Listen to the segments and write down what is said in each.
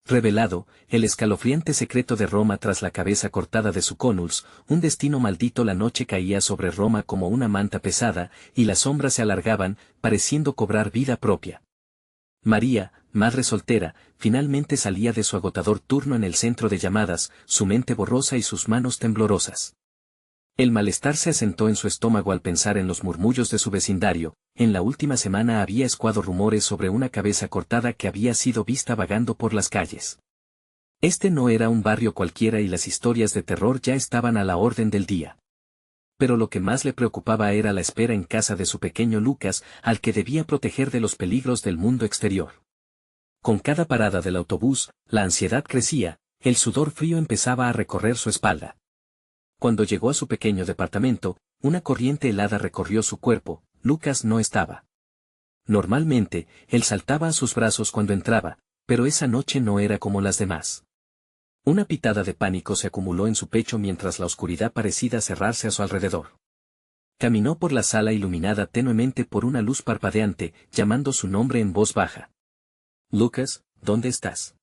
Revelado, el escalofriante secreto de Roma tras la cabeza cortada de su cónuls, un destino maldito. La noche caía sobre Roma como una manta pesada, y las sombras se alargaban, pareciendo cobrar vida propia. María, madre soltera, finalmente salía de su agotador turno en el centro de llamadas, su mente borrosa y sus manos temblorosas. El malestar se asentó en su estómago al pensar en los murmullos de su vecindario. En la última semana había escuado rumores sobre una cabeza cortada que había sido vista vagando por las calles. Este no era un barrio cualquiera y las historias de terror ya estaban a la orden del día. Pero lo que más le preocupaba era la espera en casa de su pequeño Lucas, al que debía proteger de los peligros del mundo exterior. Con cada parada del autobús, la ansiedad crecía, el sudor frío empezaba a recorrer su espalda. Cuando llegó a su pequeño departamento, una corriente helada recorrió su cuerpo. Lucas no estaba. Normalmente, él saltaba a sus brazos cuando entraba, pero esa noche no era como las demás. Una pitada de pánico se acumuló en su pecho mientras la oscuridad parecía cerrarse a su alrededor. Caminó por la sala iluminada tenuemente por una luz parpadeante, llamando su nombre en voz baja. Lucas, ¿dónde estás?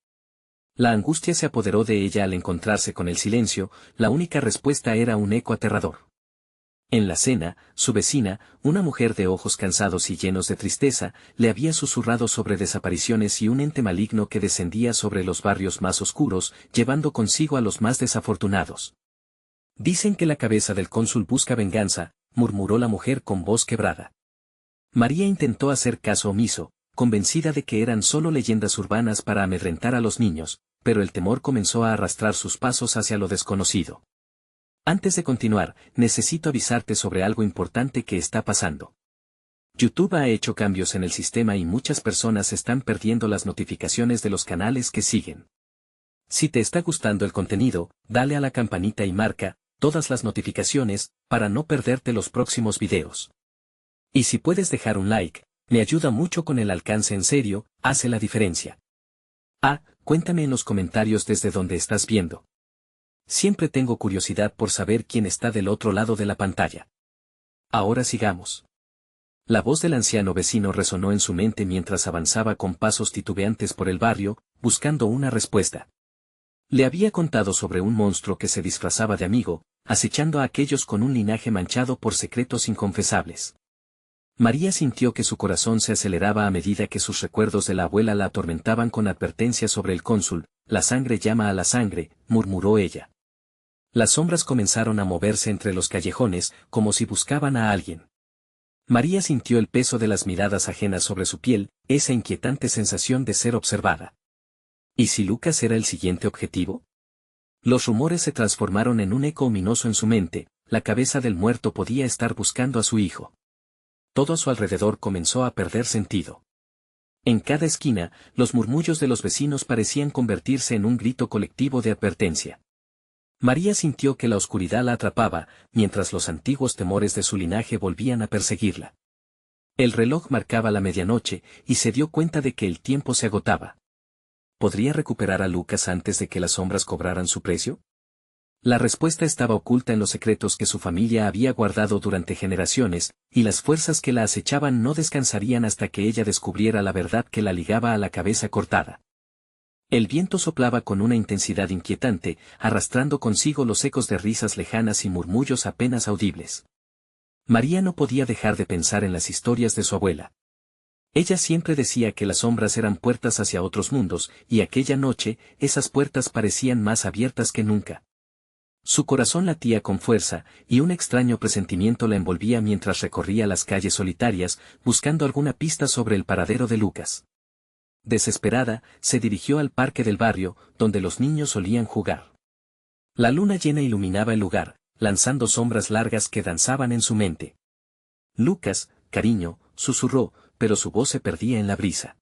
La angustia se apoderó de ella al encontrarse con el silencio. La única respuesta era un eco aterrador. En la cena, su vecina, una mujer de ojos cansados y llenos de tristeza, le había susurrado sobre desapariciones y un ente maligno que descendía sobre los barrios más oscuros, llevando consigo a los más desafortunados. Dicen que la cabeza del cónsul busca venganza, murmuró la mujer con voz quebrada. María intentó hacer caso omiso, convencida de que eran solo leyendas urbanas para amedrentar a los niños, pero el temor comenzó a arrastrar sus pasos hacia lo desconocido. Antes de continuar, necesito avisarte sobre algo importante que está pasando. YouTube ha hecho cambios en el sistema y muchas personas están perdiendo las notificaciones de los canales que siguen. Si te está gustando el contenido, dale a la campanita y marca todas las notificaciones para no perderte los próximos videos. Y si puedes dejar un like, me ayuda mucho con el alcance. En serio, hace la diferencia. Cuéntame en los comentarios desde donde estás viendo. Siempre tengo curiosidad por saber quién está del otro lado de la pantalla. Ahora sigamos. La voz del anciano vecino resonó en su mente mientras avanzaba con pasos titubeantes por el barrio, buscando una respuesta. Le había contado sobre un monstruo que se disfrazaba de amigo, acechando a aquellos con un linaje manchado por secretos inconfesables. María sintió que su corazón se aceleraba a medida que sus recuerdos de la abuela la atormentaban con advertencias sobre el cónsul. La sangre llama a la sangre, murmuró ella. Las sombras comenzaron a moverse entre los callejones, como si buscaban a alguien. María sintió el peso de las miradas ajenas sobre su piel, esa inquietante sensación de ser observada. ¿Y si Lucas era el siguiente objetivo? Los rumores se transformaron en un eco ominoso en su mente. La cabeza del muerto podía estar buscando a su hijo. Todo a su alrededor comenzó a perder sentido. En cada esquina, los murmullos de los vecinos parecían convertirse en un grito colectivo de advertencia. María sintió que la oscuridad la atrapaba, mientras los antiguos temores de su linaje volvían a perseguirla. El reloj marcaba la medianoche, y se dio cuenta de que el tiempo se agotaba. ¿Podría recuperar a Lucas antes de que las sombras cobraran su precio? La respuesta estaba oculta en los secretos que su familia había guardado durante generaciones, y las fuerzas que la acechaban no descansarían hasta que ella descubriera la verdad que la ligaba a la cabeza cortada. El viento soplaba con una intensidad inquietante, arrastrando consigo los ecos de risas lejanas y murmullos apenas audibles. María no podía dejar de pensar en las historias de su abuela. Ella siempre decía que las sombras eran puertas hacia otros mundos, y aquella noche, esas puertas parecían más abiertas que nunca. Su corazón latía con fuerza, y un extraño presentimiento la envolvía mientras recorría las calles solitarias, buscando alguna pista sobre el paradero de Lucas. Desesperada, se dirigió al parque del barrio, donde los niños solían jugar. La luna llena iluminaba el lugar, lanzando sombras largas que danzaban en su mente. Lucas, cariño, susurró, pero su voz se perdía en la brisa.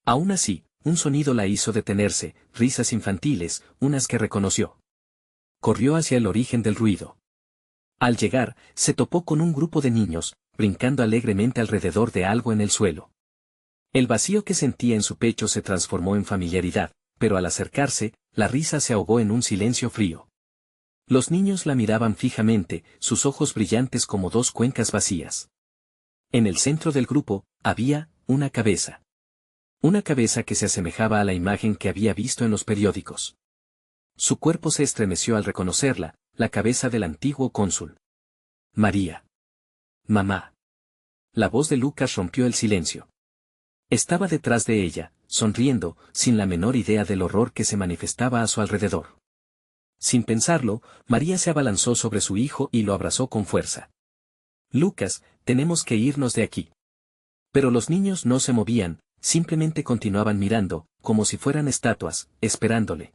Aún así, un sonido la hizo detenerse, risas infantiles, unas que reconoció. Corrió hacia el origen del ruido. Al llegar, se topó con un grupo de niños, brincando alegremente alrededor de algo en el suelo. El vacío que sentía en su pecho se transformó en familiaridad, pero al acercarse, la risa se ahogó en un silencio frío. Los niños la miraban fijamente, sus ojos brillantes como dos cuencas vacías. En el centro del grupo, había una cabeza. Una cabeza que se asemejaba a la imagen que había visto en los periódicos. Su cuerpo se estremeció al reconocerla, la cabeza del antiguo cónsul. María. Mamá. La voz de Lucas rompió el silencio. Estaba detrás de ella, sonriendo, sin la menor idea del horror que se manifestaba a su alrededor. Sin pensarlo, María se abalanzó sobre su hijo y lo abrazó con fuerza. Lucas, tenemos que irnos de aquí. Pero los niños no se movían, simplemente continuaban mirando, como si fueran estatuas, esperándole.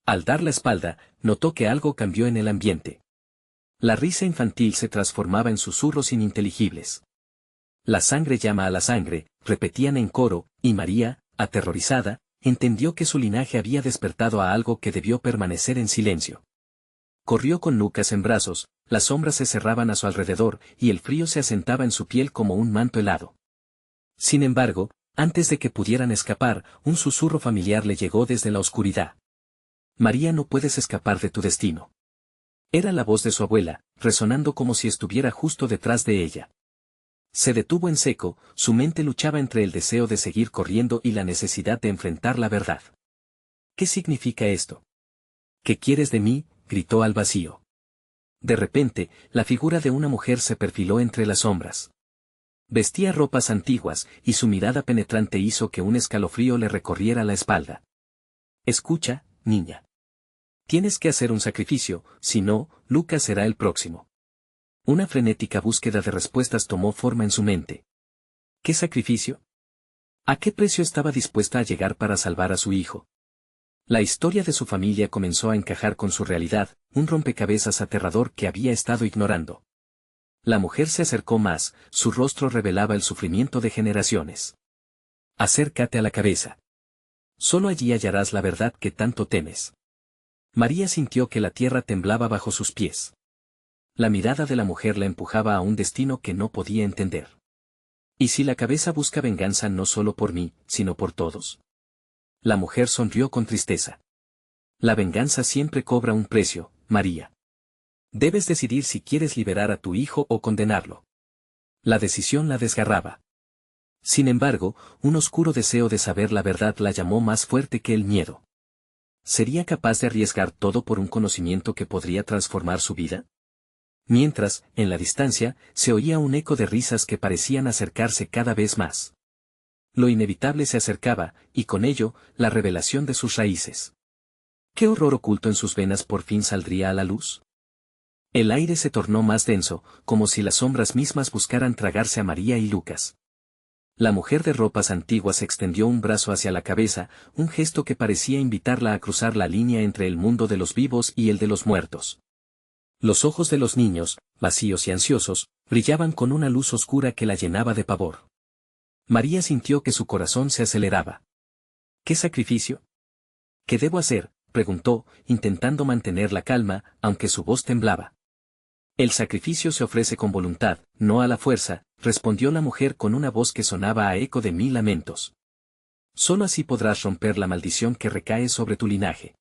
Al dar la espalda, notó que algo cambió en el ambiente. La risa infantil se transformaba en susurros ininteligibles. La sangre llama a la sangre, repetían en coro, y María, aterrorizada, entendió que su linaje había despertado a algo que debió permanecer en silencio. Corrió con Lucas en brazos, las sombras se cerraban a su alrededor y el frío se asentaba en su piel como un manto helado. Sin embargo, antes de que pudieran escapar, un susurro familiar le llegó desde la oscuridad. María, no puedes escapar de tu destino. Era la voz de su abuela, resonando como si estuviera justo detrás de ella. Se detuvo en seco, su mente luchaba entre el deseo de seguir corriendo y la necesidad de enfrentar la verdad. ¿Qué significa esto? ¿Qué quieres de mí?, gritó al vacío. De repente, la figura de una mujer se perfiló entre las sombras. Vestía ropas antiguas, y su mirada penetrante hizo que un escalofrío le recorriera la espalda. Escucha, niña. Tienes que hacer un sacrificio, si no, Lucas será el próximo. Una frenética búsqueda de respuestas tomó forma en su mente. ¿Qué sacrificio? ¿A qué precio estaba dispuesta a llegar para salvar a su hijo? La historia de su familia comenzó a encajar con su realidad, un rompecabezas aterrador que había estado ignorando. La mujer se acercó más, su rostro revelaba el sufrimiento de generaciones. Acércate a la cabeza. Solo allí hallarás la verdad que tanto temes. María sintió que la tierra temblaba bajo sus pies. La mirada de la mujer la empujaba a un destino que no podía entender. ¿Y si la cabeza busca venganza no solo por mí, sino por todos? La mujer sonrió con tristeza. La venganza siempre cobra un precio, María. Debes decidir si quieres liberar a tu hijo o condenarlo. La decisión la desgarraba. Sin embargo, un oscuro deseo de saber la verdad la llamó más fuerte que el miedo. ¿Sería capaz de arriesgar todo por un conocimiento que podría transformar su vida? Mientras, en la distancia, se oía un eco de risas que parecían acercarse cada vez más. Lo inevitable se acercaba, y con ello, la revelación de sus raíces. ¿Qué horror oculto en sus venas por fin saldría a la luz? El aire se tornó más denso, como si las sombras mismas buscaran tragarse a María y Lucas. La mujer de ropas antiguas extendió un brazo hacia la cabeza, un gesto que parecía invitarla a cruzar la línea entre el mundo de los vivos y el de los muertos. Los ojos de los niños, vacíos y ansiosos, brillaban con una luz oscura que la llenaba de pavor. María sintió que su corazón se aceleraba. ¿Qué sacrificio? ¿Qué debo hacer?, preguntó, intentando mantener la calma, aunque su voz temblaba. El sacrificio se ofrece con voluntad, no a la fuerza, respondió la mujer con una voz que sonaba a eco de 1000 lamentos. Solo así podrás romper la maldición que recae sobre tu linaje.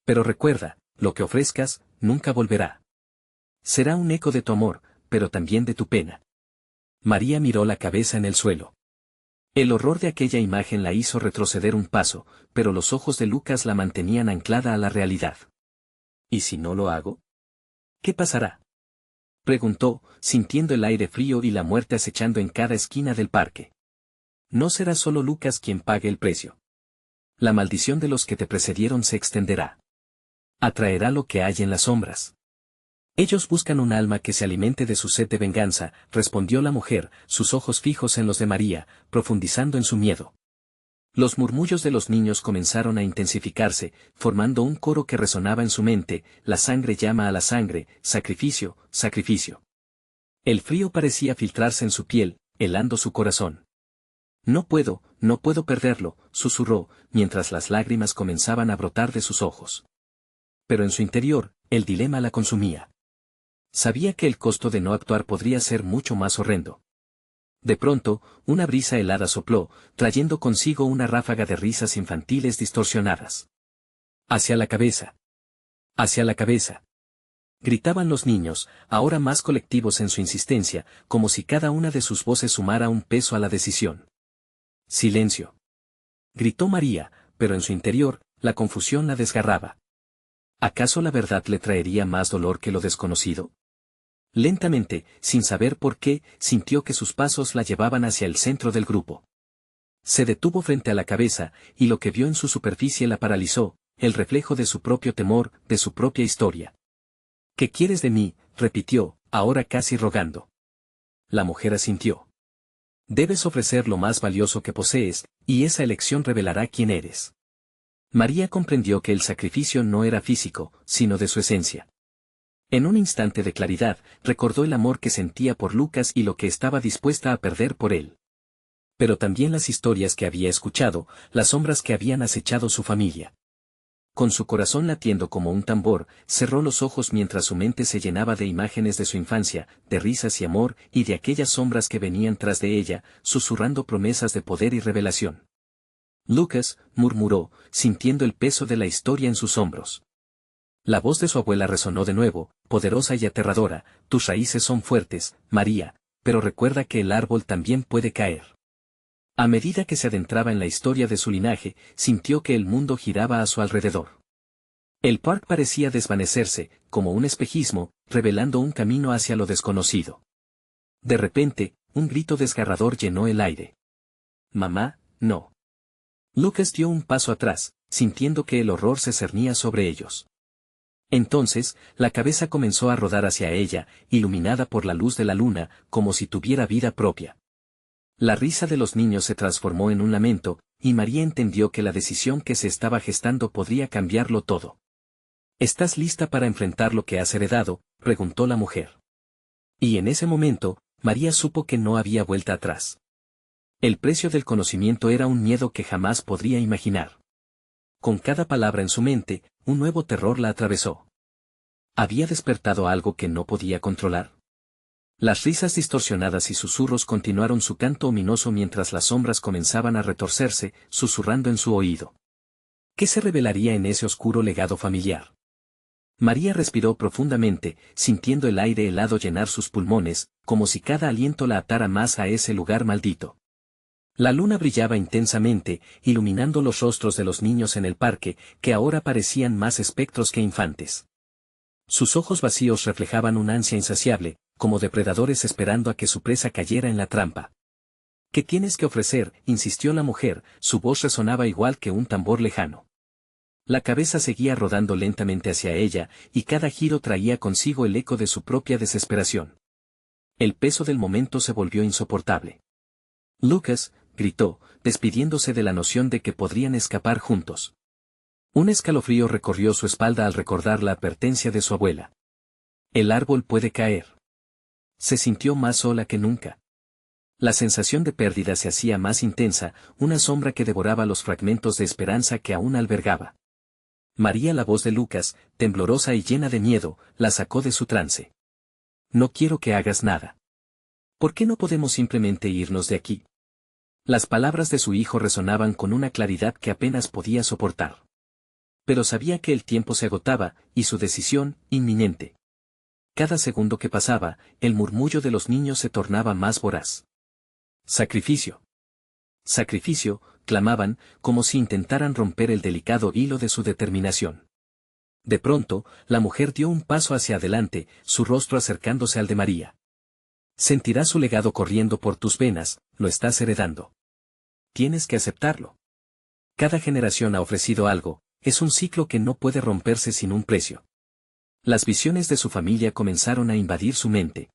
Pero recuerda, lo que ofrezcas, nunca volverá. Será un eco de tu amor, pero también de tu pena. María miró la cabeza en el suelo. El horror de aquella imagen la hizo retroceder un paso, pero los ojos de Lucas la mantenían anclada a la realidad. ¿Y si no lo hago? ¿Qué pasará?, preguntó, sintiendo el aire frío y la muerte acechando en cada esquina del parque. No será solo Lucas quien pague el precio. La maldición de los que te precedieron se extenderá. Atraerá lo que hay en las sombras. Ellos buscan un alma que se alimente de su sed de venganza, respondió la mujer, sus ojos fijos en los de María, profundizando en su miedo. Los murmullos de los niños comenzaron a intensificarse, formando un coro que resonaba en su mente: la sangre llama a la sangre, sacrificio, sacrificio. El frío parecía filtrarse en su piel, helando su corazón. No puedo perderlo, susurró, mientras las lágrimas comenzaban a brotar de sus ojos. Pero en su interior, el dilema la consumía. Sabía que el costo de no actuar podría ser mucho más horrendo. De pronto, una brisa helada sopló, trayendo consigo una ráfaga de risas infantiles distorsionadas. Hacia la cabeza. Hacia la cabeza. Gritaban los niños, ahora más colectivos en su insistencia, como si cada una de sus voces sumara un peso a la decisión. Silencio. Gritó María, pero en su interior, la confusión la desgarraba. ¿Acaso la verdad le traería más dolor que lo desconocido? Lentamente, sin saber por qué, sintió que sus pasos la llevaban hacia el centro del grupo. Se detuvo frente a la cabeza, y lo que vio en su superficie la paralizó, el reflejo de su propio temor, de su propia historia. ¿Qué quieres de mí?, repitió, ahora casi rogando. La mujer asintió. Debes ofrecer lo más valioso que posees, y esa elección revelará quién eres. María comprendió que el sacrificio no era físico, sino de su esencia. En un instante de claridad, recordó el amor que sentía por Lucas y lo que estaba dispuesta a perder por él. Pero también las historias que había escuchado, las sombras que habían acechado su familia. Con su corazón latiendo como un tambor, cerró los ojos mientras su mente se llenaba de imágenes de su infancia, de risas y amor, y de aquellas sombras que venían tras de ella, susurrando promesas de poder y revelación. Lucas, murmuró, sintiendo el peso de la historia en sus hombros. La voz de su abuela resonó de nuevo, poderosa y aterradora, tus raíces son fuertes, María, pero recuerda que el árbol también puede caer. A medida que se adentraba en la historia de su linaje, sintió que el mundo giraba a su alrededor. El parque parecía desvanecerse, como un espejismo, revelando un camino hacia lo desconocido. De repente, un grito desgarrador llenó el aire. Mamá, no. Lucas dio un paso atrás, sintiendo que el horror se cernía sobre ellos. Entonces, la cabeza comenzó a rodar hacia ella, iluminada por la luz de la luna, como si tuviera vida propia. La risa de los niños se transformó en un lamento, y María entendió que la decisión que se estaba gestando podría cambiarlo todo. ¿Estás lista para enfrentar lo que has heredado?, preguntó la mujer. Y en ese momento, María supo que no había vuelta atrás. El precio del conocimiento era un miedo que jamás podría imaginar. Con cada palabra en su mente, un nuevo terror la atravesó. ¿Había despertado algo que no podía controlar? Las risas distorsionadas y susurros continuaron su canto ominoso mientras las sombras comenzaban a retorcerse, susurrando en su oído. ¿Qué se revelaría en ese oscuro legado familiar? María respiró profundamente, sintiendo el aire helado llenar sus pulmones, como si cada aliento la atara más a ese lugar maldito. La luna brillaba intensamente, iluminando los rostros de los niños en el parque, que ahora parecían más espectros que infantes. Sus ojos vacíos reflejaban una ansia insaciable, como depredadores esperando a que su presa cayera en la trampa. ¿Qué tienes que ofrecer?, insistió la mujer, su voz resonaba igual que un tambor lejano. La cabeza seguía rodando lentamente hacia ella, y cada giro traía consigo el eco de su propia desesperación. El peso del momento se volvió insoportable. Lucas, gritó, despidiéndose de la noción de que podrían escapar juntos. Un escalofrío recorrió su espalda al recordar la advertencia de su abuela. El árbol puede caer. Se sintió más sola que nunca. La sensación de pérdida se hacía más intensa, una sombra que devoraba los fragmentos de esperanza que aún albergaba. María, la voz de Lucas, temblorosa y llena de miedo, la sacó de su trance. No quiero que hagas nada. ¿Por qué no podemos simplemente irnos de aquí? Las palabras de su hijo resonaban con una claridad que apenas podía soportar. Pero sabía que el tiempo se agotaba, y su decisión, inminente. Cada segundo que pasaba, el murmullo de los niños se tornaba más voraz. Sacrificio. Sacrificio, clamaban, como si intentaran romper el delicado hilo de su determinación. De pronto, la mujer dio un paso hacia adelante, su rostro acercándose al de María. Sentirás su legado corriendo por tus venas, lo estás heredando. Tienes que aceptarlo. Cada generación ha ofrecido algo, es un ciclo que no puede romperse sin un precio. Las visiones de su familia comenzaron a invadir su mente.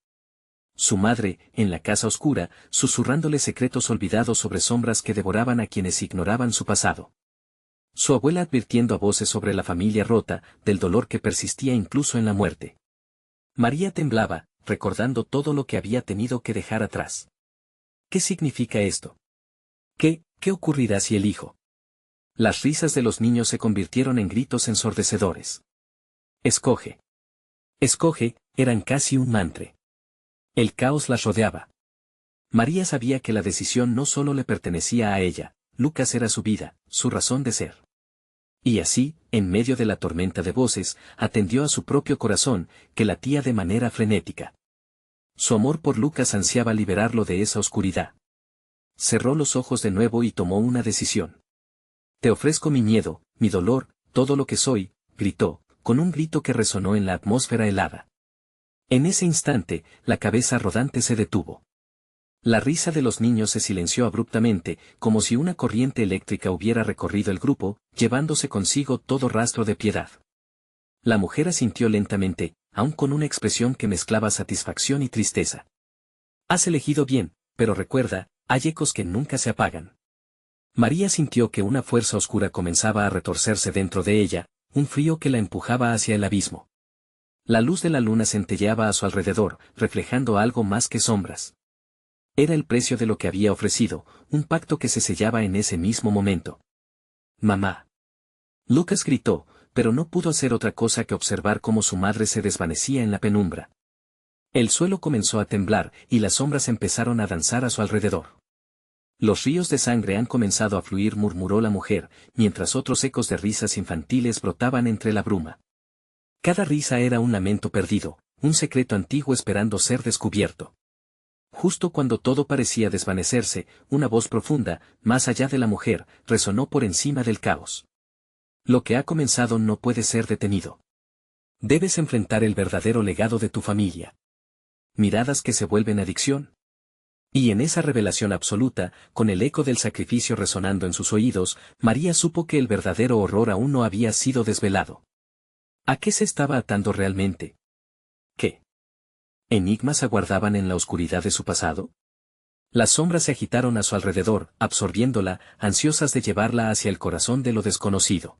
Su madre, en la casa oscura, susurrándole secretos olvidados sobre sombras que devoraban a quienes ignoraban su pasado. Su abuela advirtiendo a voces sobre la familia rota, del dolor que persistía incluso en la muerte. María temblaba, recordando todo lo que había tenido que dejar atrás. ¿Qué significa esto? ¿Qué ocurrirá si elijo? Las risas de los niños se convirtieron en gritos ensordecedores. Escoge. Escoge, eran casi un mantra. El caos las rodeaba. María sabía que la decisión no solo le pertenecía a ella, Lucas era su vida, su razón de ser. Y así, en medio de la tormenta de voces, atendió a su propio corazón, que latía de manera frenética. Su amor por Lucas ansiaba liberarlo de esa oscuridad. Cerró los ojos de nuevo y tomó una decisión. Te ofrezco mi miedo, mi dolor, todo lo que soy, gritó, con un grito que resonó en la atmósfera helada. En ese instante, la cabeza rodante se detuvo. La risa de los niños se silenció abruptamente, como si una corriente eléctrica hubiera recorrido el grupo, llevándose consigo todo rastro de piedad. La mujer asintió lentamente, aun con una expresión que mezclaba satisfacción y tristeza. Has elegido bien, pero recuerda, hay ecos que nunca se apagan. María sintió que una fuerza oscura comenzaba a retorcerse dentro de ella, un frío que la empujaba hacia el abismo. La luz de la luna centelleaba a su alrededor, reflejando algo más que sombras. Era el precio de lo que había ofrecido, un pacto que se sellaba en ese mismo momento. Mamá. Lucas gritó, pero no pudo hacer otra cosa que observar cómo su madre se desvanecía en la penumbra. El suelo comenzó a temblar y las sombras empezaron a danzar a su alrededor. Los ríos de sangre han comenzado a fluir, murmuró la mujer, mientras otros ecos de risas infantiles brotaban entre la bruma. Cada risa era un lamento perdido, un secreto antiguo esperando ser descubierto. Justo cuando todo parecía desvanecerse, una voz profunda, más allá de la mujer, resonó por encima del caos. Lo que ha comenzado no puede ser detenido. Debes enfrentar el verdadero legado de tu familia. Miradas que se vuelven adicción. Y en esa revelación absoluta, con el eco del sacrificio resonando en sus oídos, María supo que el verdadero horror aún no había sido desvelado. ¿A qué se estaba atando realmente? ¿Qué enigmas aguardaban en la oscuridad de su pasado? Las sombras se agitaron a su alrededor, absorbiéndola, ansiosas de llevarla hacia el corazón de lo desconocido.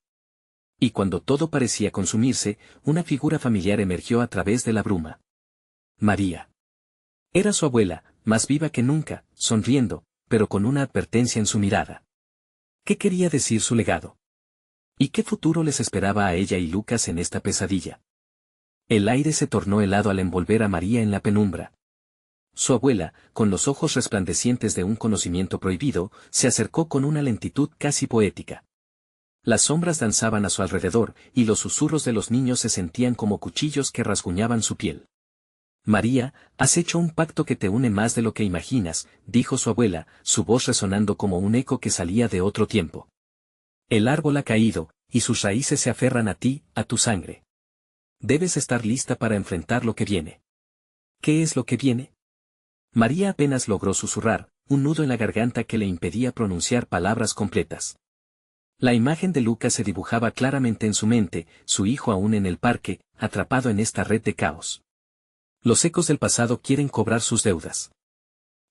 Y cuando todo parecía consumirse, una figura familiar emergió a través de la bruma. María. Era su abuela, más viva que nunca, sonriendo, pero con una advertencia en su mirada. ¿Qué quería decir su legado? ¿Y qué futuro les esperaba a ella y Lucas en esta pesadilla? El aire se tornó helado al envolver a María en la penumbra. Su abuela, con los ojos resplandecientes de un conocimiento prohibido, se acercó con una lentitud casi poética. Las sombras danzaban a su alrededor, y los susurros de los niños se sentían como cuchillos que rasguñaban su piel. María, has hecho un pacto que te une más de lo que imaginas, dijo su abuela, su voz resonando como un eco que salía de otro tiempo. El árbol ha caído, y sus raíces se aferran a ti, a tu sangre. Debes estar lista para enfrentar lo que viene. ¿Qué es lo que viene? María apenas logró susurrar, un nudo en la garganta que le impedía pronunciar palabras completas. La imagen de Lucas se dibujaba claramente en su mente, su hijo aún en el parque, atrapado en esta red de caos. Los ecos del pasado quieren cobrar sus deudas.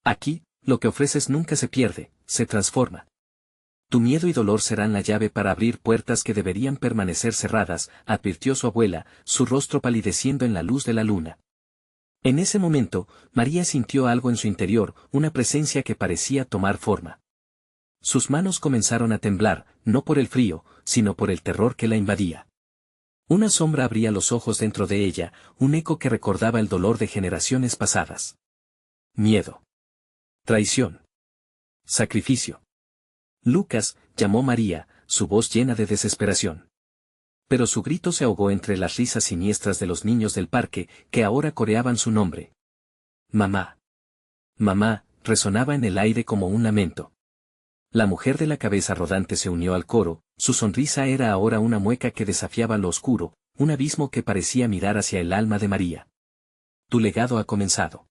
Aquí, lo que ofreces nunca se pierde, se transforma. Tu miedo y dolor serán la llave para abrir puertas que deberían permanecer cerradas, advirtió su abuela, su rostro palideciendo en la luz de la luna. En ese momento, María sintió algo en su interior, una presencia que parecía tomar forma. Sus manos comenzaron a temblar, no por el frío, sino por el terror que la invadía. Una sombra abría los ojos dentro de ella, un eco que recordaba el dolor de generaciones pasadas. Miedo. Traición. Sacrificio. Lucas, llamó María, su voz llena de desesperación. Pero su grito se ahogó entre las risas siniestras de los niños del parque, que ahora coreaban su nombre. Mamá. Mamá, resonaba en el aire como un lamento. La mujer de la cabeza rodante se unió al coro, su sonrisa era ahora una mueca que desafiaba lo oscuro, un abismo que parecía mirar hacia el alma de María. Tu legado ha comenzado.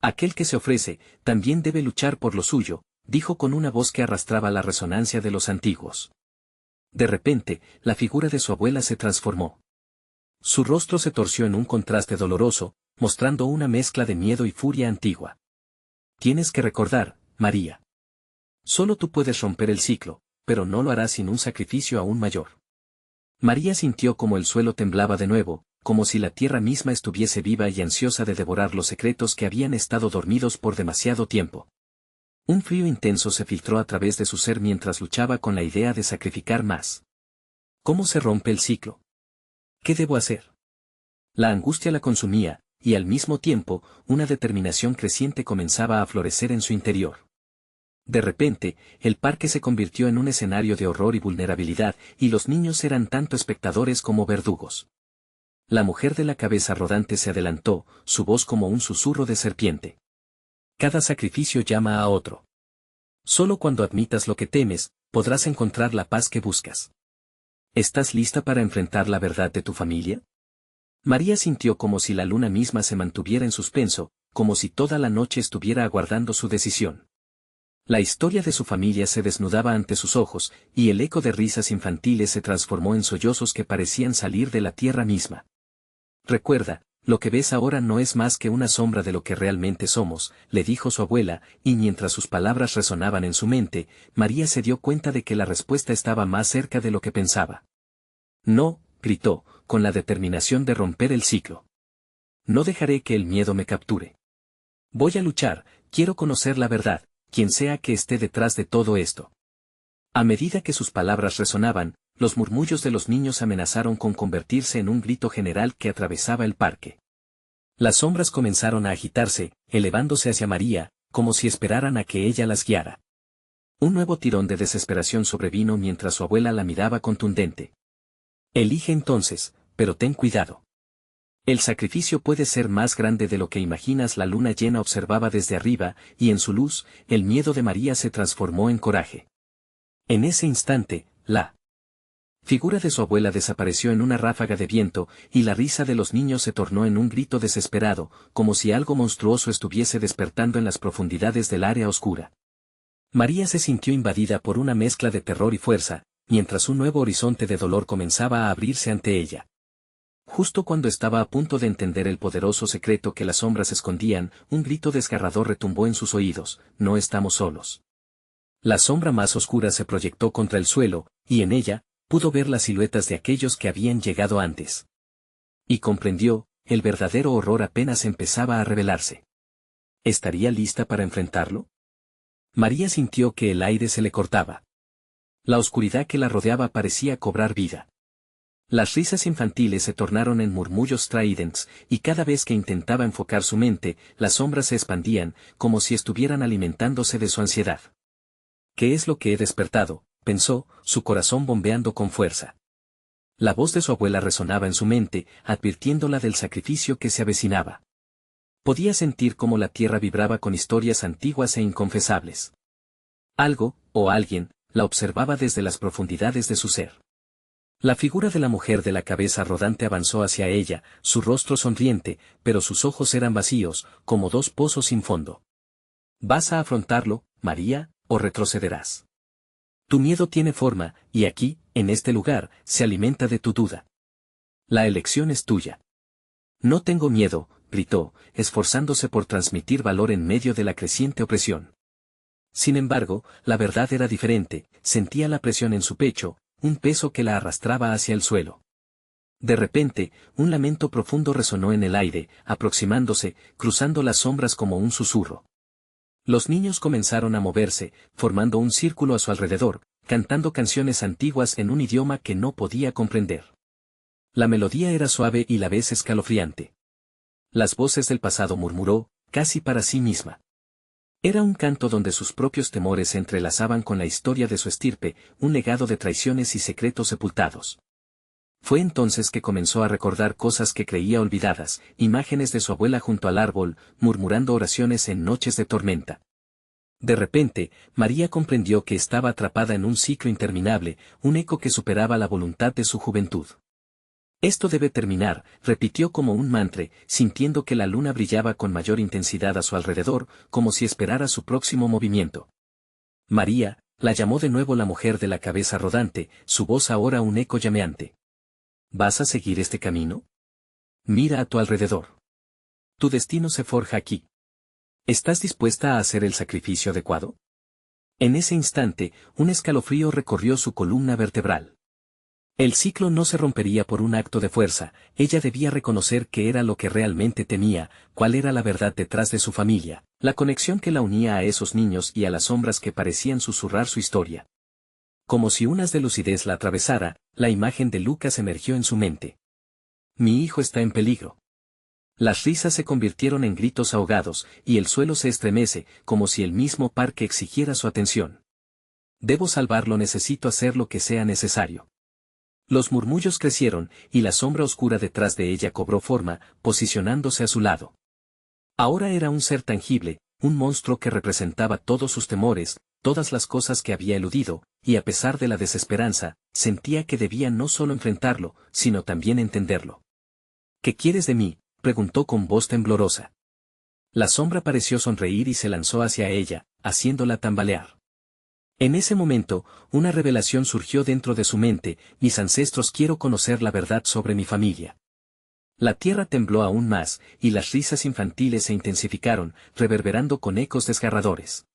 Aquel que se ofrece, también debe luchar por lo suyo, dijo con una voz que arrastraba la resonancia de los antiguos. De repente, la figura de su abuela se transformó. Su rostro se torció en un contraste doloroso, mostrando una mezcla de miedo y furia antigua. Tienes que recordar, María. Solo tú puedes romper el ciclo, pero no lo harás sin un sacrificio aún mayor. María sintió como el suelo temblaba de nuevo, como si la tierra misma estuviese viva y ansiosa de devorar los secretos que habían estado dormidos por demasiado tiempo. Un frío intenso se filtró a través de su ser mientras luchaba con la idea de sacrificar más. ¿Cómo se rompe el ciclo? ¿Qué debo hacer? La angustia la consumía, y al mismo tiempo, una determinación creciente comenzaba a florecer en su interior. De repente, el parque se convirtió en un escenario de horror y vulnerabilidad, y los niños eran tanto espectadores como verdugos. La mujer de la cabeza rodante se adelantó, su voz como un susurro de serpiente. Cada sacrificio llama a otro. Solo cuando admitas lo que temes, podrás encontrar la paz que buscas. ¿Estás lista para enfrentar la verdad de tu familia? María sintió como si la luna misma se mantuviera en suspenso, como si toda la noche estuviera aguardando su decisión. La historia de su familia se desnudaba ante sus ojos, y el eco de risas infantiles se transformó en sollozos que parecían salir de la tierra misma. Recuerda, lo que ves ahora no es más que una sombra de lo que realmente somos, le dijo su abuela, y mientras sus palabras resonaban en su mente, María se dio cuenta de que la respuesta estaba más cerca de lo que pensaba. No, gritó, con la determinación de romper el ciclo. No dejaré que el miedo me capture. Voy a luchar, quiero conocer la verdad, quien sea que esté detrás de todo esto. A medida que sus palabras resonaban, los murmullos de los niños amenazaron con convertirse en un grito general que atravesaba el parque. Las sombras comenzaron a agitarse, elevándose hacia María, como si esperaran a que ella las guiara. Un nuevo tirón de desesperación sobrevino mientras su abuela la miraba contundente. Elige entonces, pero ten cuidado. El sacrificio puede ser más grande de lo que imaginas. La luna llena observaba desde arriba, y en su luz, el miedo de María se transformó en coraje. En ese instante, la figura de su abuela desapareció en una ráfaga de viento, y la risa de los niños se tornó en un grito desesperado, como si algo monstruoso estuviese despertando en las profundidades del área oscura. María se sintió invadida por una mezcla de terror y fuerza, mientras un nuevo horizonte de dolor comenzaba a abrirse ante ella. Justo cuando estaba a punto de entender el poderoso secreto que las sombras escondían, un grito desgarrador retumbó en sus oídos: no estamos solos. La sombra más oscura se proyectó contra el suelo, y en ella, pudo ver las siluetas de aquellos que habían llegado antes. Y comprendió, el verdadero horror apenas empezaba a revelarse. ¿Estaría lista para enfrentarlo? María sintió que el aire se le cortaba. La oscuridad que la rodeaba parecía cobrar vida. Las risas infantiles se tornaron en murmullos stridentes, y cada vez que intentaba enfocar su mente, las sombras se expandían, como si estuvieran alimentándose de su ansiedad. ¿Qué es lo que he despertado?, pensó, su corazón bombeando con fuerza. La voz de su abuela resonaba en su mente, advirtiéndola del sacrificio que se avecinaba. Podía sentir cómo la tierra vibraba con historias antiguas e inconfesables. Algo, o alguien, la observaba desde las profundidades de su ser. La figura de la mujer de la cabeza rodante avanzó hacia ella, su rostro sonriente, pero sus ojos eran vacíos, como dos pozos sin fondo. ¿Vas a afrontarlo, María, o retrocederás? Tu miedo tiene forma, y aquí, en este lugar, se alimenta de tu duda. La elección es tuya. No tengo miedo, gritó, esforzándose por transmitir valor en medio de la creciente opresión. Sin embargo, la verdad era diferente, sentía la presión en su pecho, un peso que la arrastraba hacia el suelo. De repente, un lamento profundo resonó en el aire, aproximándose, cruzando las sombras como un susurro. Los niños comenzaron a moverse, formando un círculo a su alrededor, cantando canciones antiguas en un idioma que no podía comprender. La melodía era suave y la vez escalofriante. Las voces del pasado murmuró, casi para sí misma. Era un canto donde sus propios temores se entrelazaban con la historia de su estirpe, un legado de traiciones y secretos sepultados. Fue entonces que comenzó a recordar cosas que creía olvidadas, imágenes de su abuela junto al árbol, murmurando oraciones en noches de tormenta. De repente, María comprendió que estaba atrapada en un ciclo interminable, un eco que superaba la voluntad de su juventud. Esto debe terminar, repitió como un mantra, sintiendo que la luna brillaba con mayor intensidad a su alrededor, como si esperara su próximo movimiento. María, la llamó de nuevo la mujer de la cabeza rodante, su voz ahora un eco llameante. ¿Vas a seguir este camino? Mira a tu alrededor. Tu destino se forja aquí. ¿Estás dispuesta a hacer el sacrificio adecuado? En ese instante, un escalofrío recorrió su columna vertebral. El ciclo no se rompería por un acto de fuerza, ella debía reconocer qué era lo que realmente temía, cuál era la verdad detrás de su familia, la conexión que la unía a esos niños y a las sombras que parecían susurrar su historia. Como si un haz de lucidez la atravesara, la imagen de Lucas emergió en su mente. Mi hijo está en peligro. Las risas se convirtieron en gritos ahogados, y el suelo se estremece, como si el mismo parque exigiera su atención. Debo salvarlo, necesito hacer lo que sea necesario. Los murmullos crecieron, y la sombra oscura detrás de ella cobró forma, posicionándose a su lado. Ahora era un ser tangible, un monstruo que representaba todos sus temores, todas las cosas que había eludido, y a pesar de la desesperanza, sentía que debía no solo enfrentarlo, sino también entenderlo. ¿Qué quieres de mí?, preguntó con voz temblorosa. La sombra pareció sonreír y se lanzó hacia ella, haciéndola tambalear. En ese momento, una revelación surgió dentro de su mente: mis ancestros, quiero conocer la verdad sobre mi familia. La tierra tembló aún más, y las risas infantiles se intensificaron, reverberando con ecos desgarradores.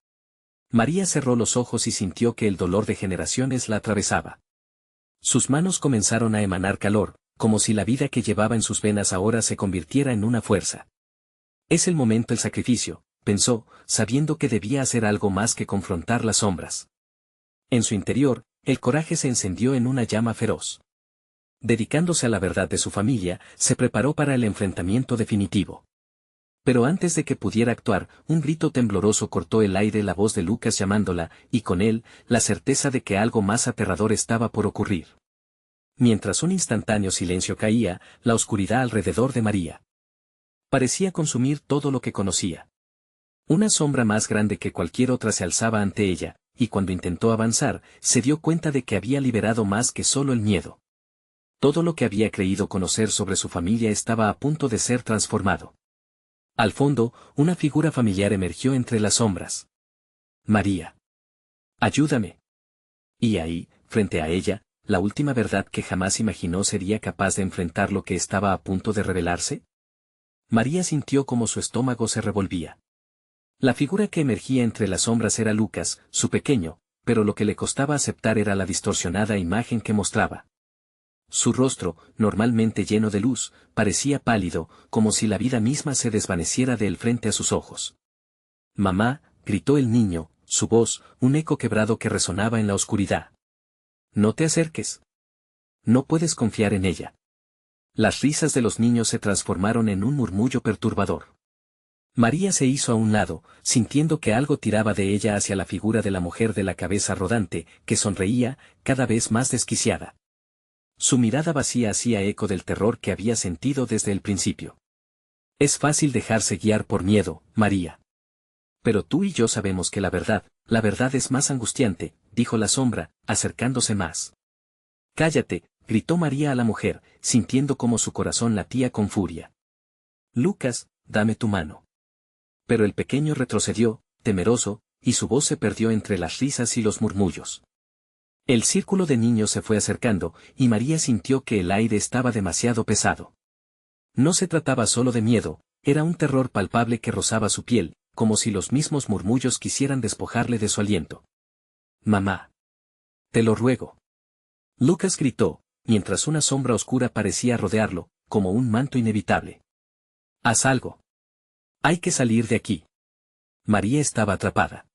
María cerró los ojos y sintió que el dolor de generaciones la atravesaba. Sus manos comenzaron a emanar calor, como si la vida que llevaba en sus venas ahora se convirtiera en una fuerza. Es el momento, el sacrificio, pensó, sabiendo que debía hacer algo más que confrontar las sombras. En su interior, el coraje se encendió en una llama feroz. Dedicándose a la verdad de su familia, se preparó para el enfrentamiento definitivo. Pero antes de que pudiera actuar, un grito tembloroso cortó el aire, la voz de Lucas llamándola, y con él, la certeza de que algo más aterrador estaba por ocurrir. Mientras un instantáneo silencio caía, la oscuridad alrededor de María parecía consumir todo lo que conocía. Una sombra más grande que cualquier otra se alzaba ante ella, y cuando intentó avanzar, se dio cuenta de que había liberado más que solo el miedo. Todo lo que había creído conocer sobre su familia estaba a punto de ser transformado. Al fondo, una figura familiar emergió entre las sombras. María. Ayúdame. Y ahí, frente a ella, la última verdad que jamás imaginó sería capaz de enfrentar lo que estaba a punto de revelarse. María sintió como su estómago se revolvía. La figura que emergía entre las sombras era Lucas, su pequeño, pero lo que le costaba aceptar era la distorsionada imagen que mostraba. Su rostro, normalmente lleno de luz, parecía pálido, como si la vida misma se desvaneciera de él frente a sus ojos. «Mamá», gritó el niño, su voz, un eco quebrado que resonaba en la oscuridad. «No te acerques. No puedes confiar en ella». Las risas de los niños se transformaron en un murmullo perturbador. María se hizo a un lado, sintiendo que algo tiraba de ella hacia la figura de la mujer de la cabeza rodante, que sonreía, cada vez más desquiciada. Su mirada vacía hacía eco del terror que había sentido desde el principio. «Es fácil dejarse guiar por miedo, María. Pero tú y yo sabemos que la verdad es más angustiante», dijo la sombra, acercándose más. «Cállate», gritó María a la mujer, sintiendo como su corazón latía con furia. «Lucas, dame tu mano». Pero el pequeño retrocedió, temeroso, y su voz se perdió entre las risas y los murmullos. El círculo de niños se fue acercando, y María sintió que el aire estaba demasiado pesado. No se trataba solo de miedo, era un terror palpable que rozaba su piel, como si los mismos murmullos quisieran despojarle de su aliento. «Mamá. Te lo ruego». Lucas gritó, mientras una sombra oscura parecía rodearlo, como un manto inevitable. «Haz algo. Hay que salir de aquí». María estaba atrapada.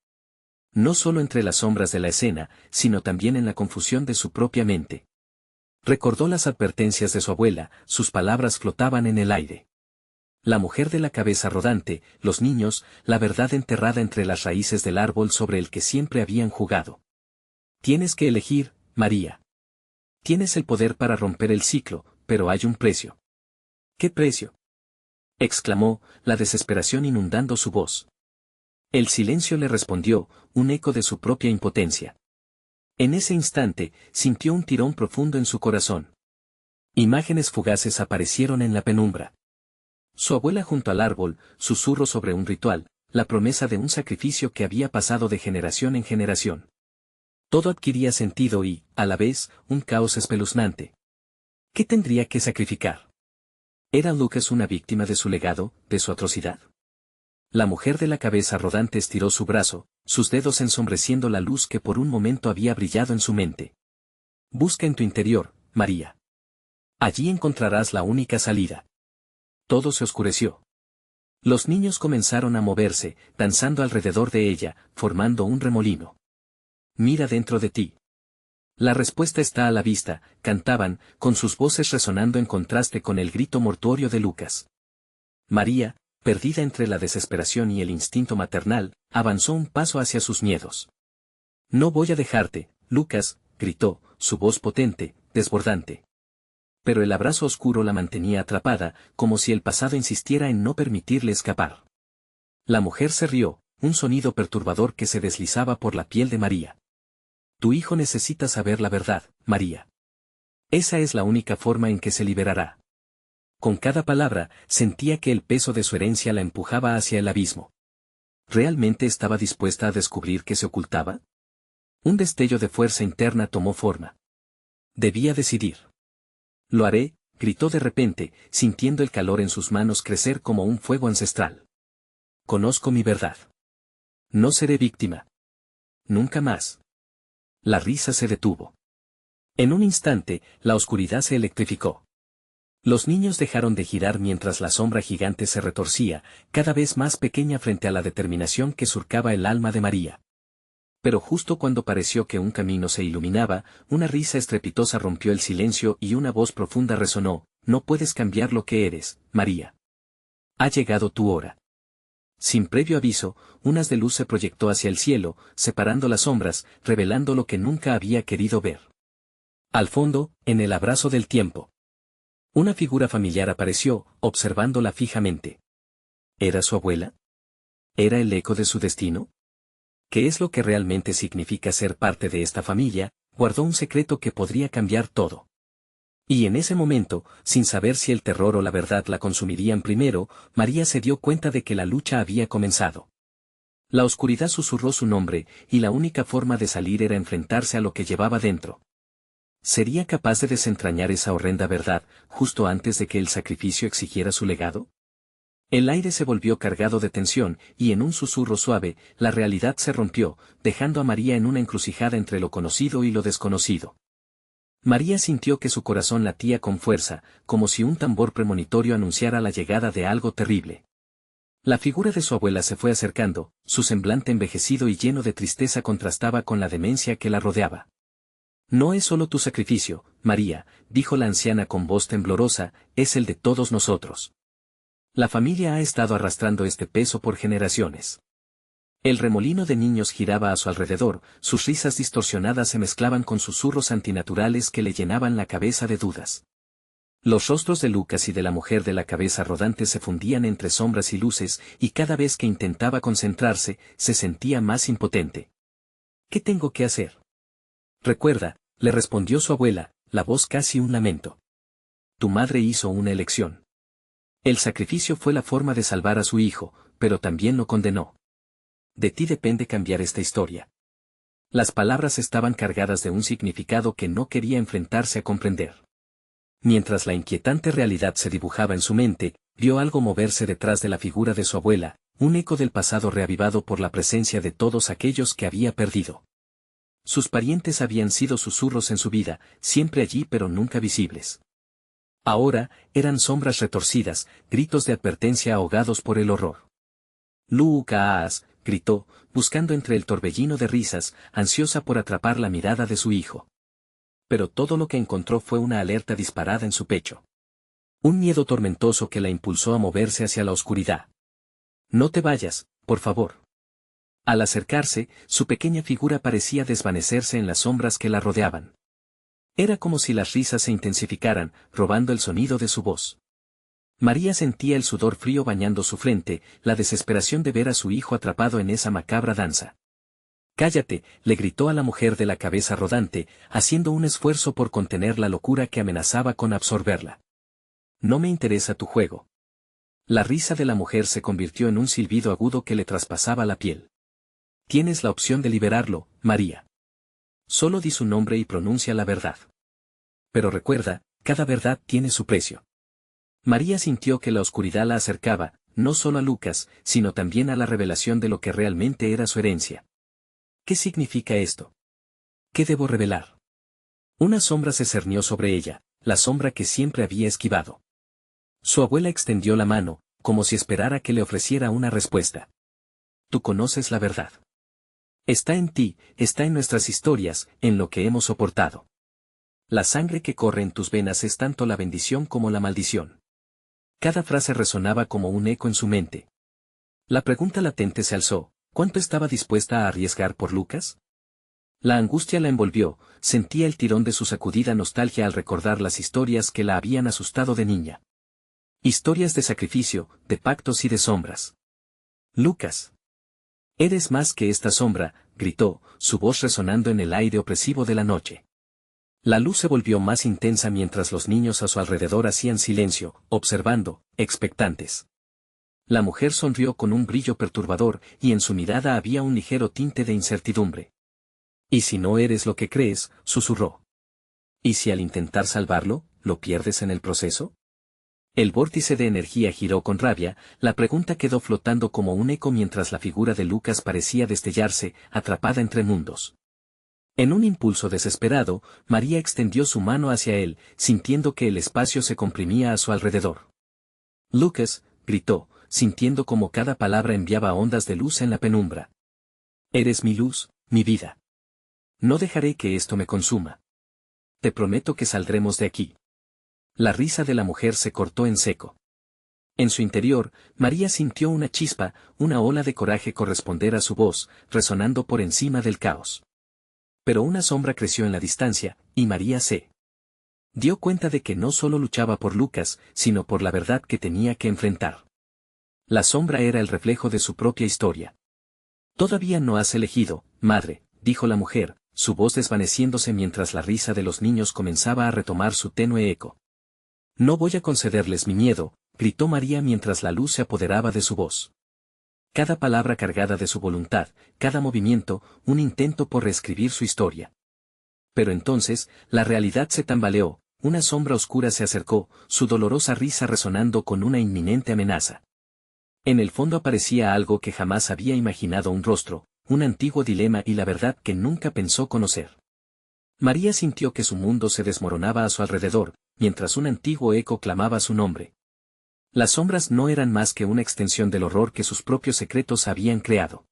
No solo entre las sombras de la escena, sino también en la confusión de su propia mente. Recordó las advertencias de su abuela, sus palabras flotaban en el aire. La mujer de la cabeza rodante, los niños, la verdad enterrada entre las raíces del árbol sobre el que siempre habían jugado. «Tienes que elegir, María. Tienes el poder para romper el ciclo, pero hay un precio». «¿Qué precio?», exclamó, la desesperación inundando su voz. El silencio le respondió, un eco de su propia impotencia. En ese instante, sintió un tirón profundo en su corazón. Imágenes fugaces aparecieron en la penumbra. Su abuela junto al árbol, susurro sobre un ritual, la promesa de un sacrificio que había pasado de generación en generación. Todo adquiría sentido y, a la vez, un caos espeluznante. ¿Qué tendría que sacrificar? ¿Era Lucas una víctima de su legado, de su atrocidad? La mujer de la cabeza rodante estiró su brazo, sus dedos ensombreciendo la luz que por un momento había brillado en su mente. «Busca en tu interior, María. Allí encontrarás la única salida». Todo se oscureció. Los niños comenzaron a moverse, danzando alrededor de ella, formando un remolino. «Mira dentro de ti. La respuesta está a la vista», cantaban, con sus voces resonando en contraste con el grito mortuorio de Lucas. María, perdida entre la desesperación y el instinto maternal, avanzó un paso hacia sus miedos. «No voy a dejarte, Lucas», gritó, su voz potente, desbordante. Pero el abrazo oscuro la mantenía atrapada, como si el pasado insistiera en no permitirle escapar. La mujer se rió, un sonido perturbador que se deslizaba por la piel de María. Tu hijo necesita saber la verdad, María. Esa es la única forma en que se liberará. Con cada palabra, sentía que el peso de su herencia la empujaba hacia el abismo. ¿Realmente estaba dispuesta a descubrir qué se ocultaba? Un destello de fuerza interna tomó forma. Debía decidir. Lo haré, gritó de repente, sintiendo el calor en sus manos crecer como un fuego ancestral. Conozco mi verdad. No seré víctima. Nunca más. La risa se detuvo. En un instante, la oscuridad se electrificó. Los niños dejaron de girar mientras la sombra gigante se retorcía, cada vez más pequeña frente a la determinación que surcaba el alma de María. Pero justo cuando pareció que un camino se iluminaba, una risa estrepitosa rompió el silencio y una voz profunda resonó: no puedes cambiar lo que eres, María. Ha llegado tu hora. Sin previo aviso, un haz de luz se proyectó hacia el cielo, separando las sombras, revelando lo que nunca había querido ver. Al fondo, en el abrazo del tiempo, una figura familiar apareció, observándola fijamente. ¿Era su abuela? ¿Era el eco de su destino? ¿Qué es lo que realmente significa ser parte de esta familia? Guardó un secreto que podría cambiar todo. Y en ese momento, sin saber si el terror o la verdad la consumirían primero, María se dio cuenta de que la lucha había comenzado. La oscuridad susurró su nombre, y la única forma de salir era enfrentarse a lo que llevaba dentro. ¿Sería capaz de desentrañar esa horrenda verdad, justo antes de que el sacrificio exigiera su legado? El aire se volvió cargado de tensión, y en un susurro suave, la realidad se rompió, dejando a María en una encrucijada entre lo conocido y lo desconocido. María sintió que su corazón latía con fuerza, como si un tambor premonitorio anunciara la llegada de algo terrible. La figura de su abuela se fue acercando, su semblante envejecido y lleno de tristeza contrastaba con la demencia que la rodeaba. No es solo tu sacrificio, María, dijo la anciana con voz temblorosa, es el de todos nosotros. La familia ha estado arrastrando este peso por generaciones. El remolino de niños giraba a su alrededor, sus risas distorsionadas se mezclaban con susurros antinaturales que le llenaban la cabeza de dudas. Los rostros de Lucas y de la mujer de la cabeza rodante se fundían entre sombras y luces, y cada vez que intentaba concentrarse, se sentía más impotente. ¿Qué tengo que hacer? Recuerda, le respondió su abuela, la voz casi un lamento. Tu madre hizo una elección. El sacrificio fue la forma de salvar a su hijo, pero también lo condenó. De ti depende cambiar esta historia. Las palabras estaban cargadas de un significado que no quería enfrentarse a comprender. Mientras la inquietante realidad se dibujaba en su mente, vio algo moverse detrás de la figura de su abuela, un eco del pasado reavivado por la presencia de todos aquellos que había perdido. Sus parientes habían sido susurros en su vida, siempre allí pero nunca visibles. Ahora, eran sombras retorcidas, gritos de advertencia ahogados por el horror. Lucas, gritó, buscando entre el torbellino de risas, ansiosa por atrapar la mirada de su hijo. Pero todo lo que encontró fue una alerta disparada en su pecho. Un miedo tormentoso que la impulsó a moverse hacia la oscuridad. No te vayas, por favor. Al acercarse, su pequeña figura parecía desvanecerse en las sombras que la rodeaban. Era como si las risas se intensificaran, robando el sonido de su voz. María sentía el sudor frío bañando su frente, la desesperación de ver a su hijo atrapado en esa macabra danza. Cállate, le gritó a la mujer de la cabeza rodante, haciendo un esfuerzo por contener la locura que amenazaba con absorberla. No me interesa tu juego. La risa de la mujer se convirtió en un silbido agudo que le traspasaba la piel. Tienes la opción de liberarlo, María. Solo di su nombre y pronuncia la verdad. Pero recuerda, cada verdad tiene su precio. María sintió que la oscuridad la acercaba, no solo a Lucas, sino también a la revelación de lo que realmente era su herencia. ¿Qué significa esto? ¿Qué debo revelar? Una sombra se cernió sobre ella, la sombra que siempre había esquivado. Su abuela extendió la mano, como si esperara que le ofreciera una respuesta. Tú conoces la verdad. Está en ti, está en nuestras historias, en lo que hemos soportado. La sangre que corre en tus venas es tanto la bendición como la maldición. Cada frase resonaba como un eco en su mente. La pregunta latente se alzó, ¿cuánto estaba dispuesta a arriesgar por Lucas? La angustia la envolvió, sentía el tirón de su sacudida nostalgia al recordar las historias que la habían asustado de niña. Historias de sacrificio, de pactos y de sombras. Lucas. Eres más que esta sombra, gritó, su voz resonando en el aire opresivo de la noche. La luz se volvió más intensa mientras los niños a su alrededor hacían silencio, observando, expectantes. La mujer sonrió con un brillo perturbador y en su mirada había un ligero tinte de incertidumbre. «¿Y si no eres lo que crees?», susurró. «¿Y si al intentar salvarlo, lo pierdes en el proceso?». El vórtice de energía giró con rabia, la pregunta quedó flotando como un eco mientras la figura de Lucas parecía destellarse, atrapada entre mundos. En un impulso desesperado, María extendió su mano hacia él, sintiendo que el espacio se comprimía a su alrededor. «Lucas», gritó, sintiendo como cada palabra enviaba ondas de luz en la penumbra. «Eres mi luz, mi vida. No dejaré que esto me consuma. Te prometo que saldremos de aquí». La risa de la mujer se cortó en seco. En su interior, María sintió una chispa, una ola de coraje corresponder a su voz, resonando por encima del caos. Pero una sombra creció en la distancia, y María se dio cuenta de que no solo luchaba por Lucas, sino por la verdad que tenía que enfrentar. La sombra era el reflejo de su propia historia. «Todavía no has elegido, madre», dijo la mujer, su voz desvaneciéndose mientras la risa de los niños comenzaba a retomar su tenue eco. «No voy a concederles mi miedo», gritó María mientras la luz se apoderaba de su voz. Cada palabra cargada de su voluntad, cada movimiento, un intento por reescribir su historia. Pero entonces, la realidad se tambaleó, una sombra oscura se acercó, su dolorosa risa resonando con una inminente amenaza. En el fondo aparecía algo que jamás había imaginado, un rostro, un antiguo dilema y la verdad que nunca pensó conocer. María sintió que su mundo se desmoronaba a su alrededor, mientras un antiguo eco clamaba su nombre. Las sombras no eran más que una extensión del horror que sus propios secretos habían creado.